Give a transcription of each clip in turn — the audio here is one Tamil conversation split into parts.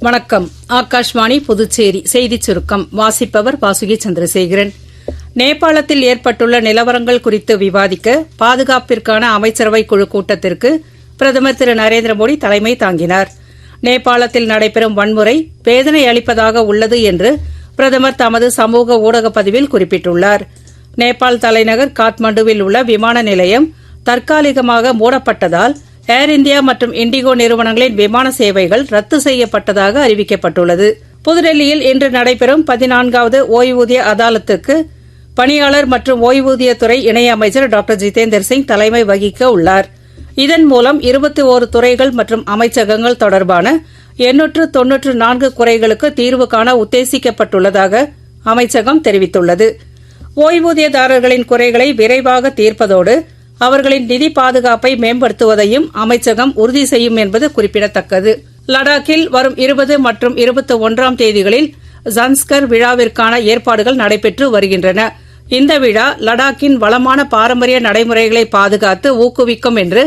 வணக்கம். ஆகாஷ்வாணி புதுச்சேரி செய்திச் சுருக்கம் வாசிப்பவர் வாசுகி சந்திரசேகரன். நேபாளத்தில் ஏற்பட்டுள்ள நிலவரங்கள் குறித்து விவாதிக்க பாதுகாப்பிற்கான அமைச்சரவை குழு கூட்டத்திற்கு பிரதமர் திரு நரேந்திரமோடி தலைமை தாங்கினார். நேபாளத்தில் நடைபெறும் வன்முறை வேதனை அளிப்பதாக உள்ளது என்று பிரதமர் தமது சமூக ஊடக பதிவில் குறிப்பிட்டுள்ளார். நேபாள் தலைநகர் காத்மண்டுவில் உள்ள விமான நிலையம் தற்காலிகமாக மூடப்பட்டதால் ஏர் இந்தியா மற்றும் இண்டிகோ நிறுவனங்களின் விமான சேவைகள் ரத்து செய்யப்பட்டதாக அறிவிக்கப்பட்டுள்ளது. புதுடெல்லியில் இன்று நடைபெறும் 14வது ஓய்வூதிய அதாலத்துக்கு பணியாளர் மற்றும் ஓய்வூதியத்துறை இணையமைச்சர் டாக்டர் ஜிதேந்தர் சிங் தலைமை வகிக்க உள்ளார். இதன் மூலம் 21 துறைகள் மற்றும் அமைச்சகங்கள் தொடர்பான 894 குறைகளுக்கு தீர்வு காண உத்தேசிக்கப்பட்டுள்ளதாக அமைச்சகம் தெரிவித்துள்ளது. ஓய்வூதியதாரர்களின் குறைகளை விரைவாக தீர்ப்பதோடு அவர்களின் நிதி பாதுகாப்பை மேம்படுத்துவதையும் அமைச்சகம் உறுதி செய்யும் என்பது குறிப்பிடத்தக்கது. லடாக்கில் வரும் 20 மற்றும் 21ஆம் தேதிகளில் ஜன்ஸ்கர் விழாவிற்கான ஏற்பாடுகள் நடைபெற்று வருகின்றன. இந்த விழா லடாக்கின் வளமான பாரம்பரிய நடைமுறைகளை பாதுகாத்து ஊக்குவிக்கும் என்று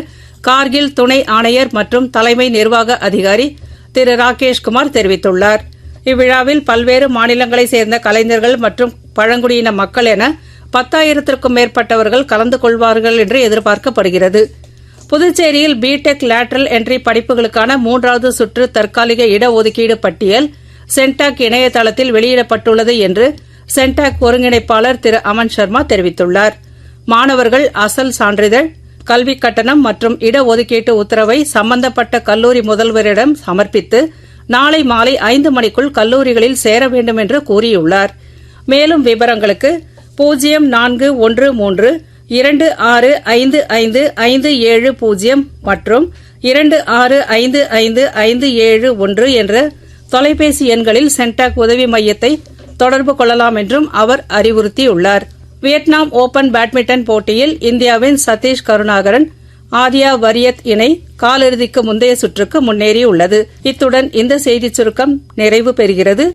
கார்கில் துணை ஆணையர் மற்றும் தலைமை நிர்வாக அதிகாரி திரு ராகேஷ்குமார் தெரிவித்துள்ளார். இவ்விழாவில் பல்வேறு மாநிலங்களைச் சேர்ந்த கலைஞர்கள் மற்றும் பழங்குடியின மக்கள் என 10,000க்கும் மேற்பட்டவர்கள் கலந்து கொள்வார்கள் என்று எதிர்பார்க்கப்படுகிறது. புதுச்சேரியில் பிடெக் லேட்டரல் என்ட்ரி படிப்புகளுக்கான 3வது சுற்று தற்காலிக இடஒதுக்கீடு பட்டியல் சென்டாக் இணையதளத்தில் வெளியிடப்பட்டுள்ளது என்று சென்டாக் ஒருங்கிணைப்பாளர் திரு அமன் சர்மா தெரிவித்துள்ளார். மாணவர்கள் அசல் சான்றிதழ், கல்விக் கட்டணம் மற்றும் இடஒதுக்கீட்டு உத்தரவை சம்பந்தப்பட்ட கல்லூரி முதல்வரிடம் சமர்ப்பித்து நாளை மாலை 5 மணிக்குள் கல்லூரிகளில் சேர வேண்டும் என்று கூறியுள்ளார். மேலும் விவரங்களுக்கு 041326555570 மற்றும் 26555571 என்ற தொலைபேசி எண்களில் சென்டாக் உதவி மையத்தை தொடர்பு கொள்ளலாம் என்றும் அவர் அறிவுறுத்தியுள்ளார். வியட்நாம் ஓபன் பேட்மிண்டன் போட்டியில் இந்தியாவின் சதீஷ் கருணாகரன் ஆதியா வரியத் இணை காலிறுதிக்கு முந்தைய சுற்றுக்கு முன்னேறியுள்ளது. இத்துடன் இந்த செய்திச் சுருக்கம் நிறைவு பெறுகிறது.